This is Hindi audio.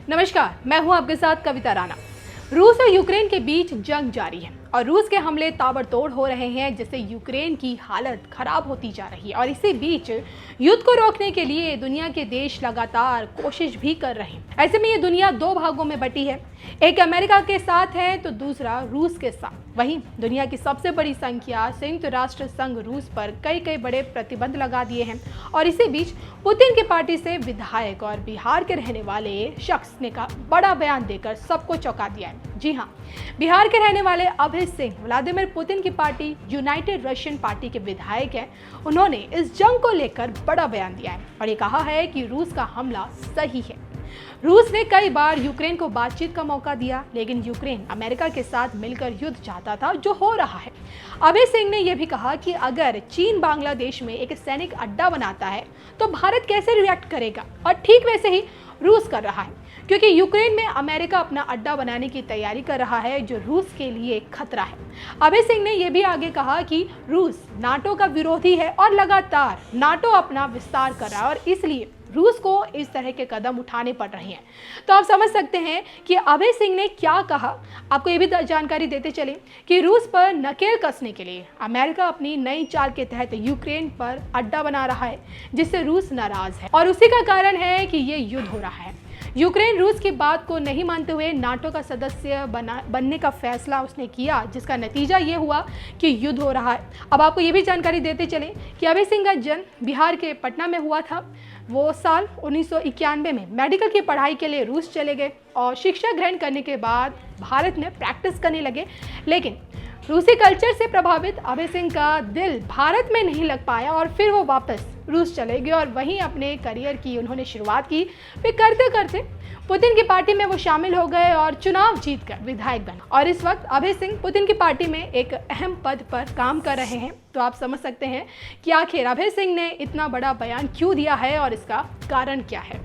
नमस्कार, मैं हूं आपके साथ कविता राणा। रूस और यूक्रेन के बीच जंग जारी है और रूस के हमले ताबड़तोड़ हो रहे हैं, जिससे यूक्रेन की हालत खराब होती जा रही है। और इसी बीच युद्ध को रोकने के लिए दुनिया के देश लगातार कोशिश भी कर रहे हैं। ऐसे में ये दुनिया दो भागों में बटी है, एक अमेरिका के साथ है तो दूसरा रूस के साथ। वहीं दुनिया की सबसे बड़ी संख्या संयुक्त राष्ट्र संघ रूस पर कई बड़े प्रतिबंध लगा दिए हैं। और इसी बीच पुतिन की पार्टी से विधायक और बिहार के रहने वाले शख्स ने का बड़ा बयान देकर सबको चौंका दिया है। जी हाँ, बिहार के रहने वाले अभय सिंह व्लादिमीर पुतिन की पार्टी यूनाइटेड रशियन पार्टी के विधायक हैं। उन्होंने इस जंग को लेकर बड़ा बयान दिया है और ये कहा है कि रूस का हमला सही है। रूस ने कई बार यूक्रेन को बातचीत का मौका दिया, लेकिन यूक्रेन अमेरिका के साथ मिलकर युद्ध चाहता था, जो हो रहा है। अभय सिंह ने यह भी कहा कि अगर चीन बांग्लादेश में एक सैनिक अड्डा बनाता है तो भारत कैसे रिएक्ट करेगा, और ठीक वैसे ही रूस कर रहा है, क्योंकि यूक्रेन में अमेरिका अपना अड्डा बनाने की तैयारी कर रहा है, जो रूस के लिए खतरा है। अभय सिंह ने यह भी आगे कहा कि रूस नाटो का विरोधी है और लगातार नाटो अपना विस्तार कर रहा है और इसलिए रूस को इस तरह के कदम उठाने पड़ रहे हैं। तो आप समझ सकते हैं कि अभय सिंह ने क्या कहा। आपको ये भी जानकारी देते चले कि रूस पर नकेल कसने के लिए अमेरिका अपनी नई चाल के तहत यूक्रेन पर अड्डा बना रहा है, जिससे रूस नाराज है और उसी का कारण है कि ये युद्ध हो रहा है। यूक्रेन रूस की बात को नहीं मानते हुए नाटो का सदस्य बनने का फैसला उसने किया, जिसका नतीजा ये हुआ कि युद्ध हो रहा है। अब आपको ये भी जानकारी देते चले कि अभय सिंह का जन्म बिहार के पटना में हुआ था। वो साल 1991 में मेडिकल की पढ़ाई के लिए रूस चले गए और शिक्षा ग्रहण करने के बाद भारत में प्रैक्टिस करने लगे, लेकिन रूसी कल्चर से प्रभावित अभय सिंह का दिल भारत में नहीं लग पाया और फिर वो वापस रूस चले गए और वहीं अपने करियर की उन्होंने शुरुआत की। फिर करते करते पुतिन की पार्टी में वो शामिल हो गए और चुनाव जीतकर विधायक बने और इस वक्त अभय सिंह पुतिन की पार्टी में एक अहम पद पर काम कर रहे हैं। तो आप समझ सकते हैं कि आखिर अभय सिंह ने इतना बड़ा बयान क्यों दिया है और इसका कारण क्या है।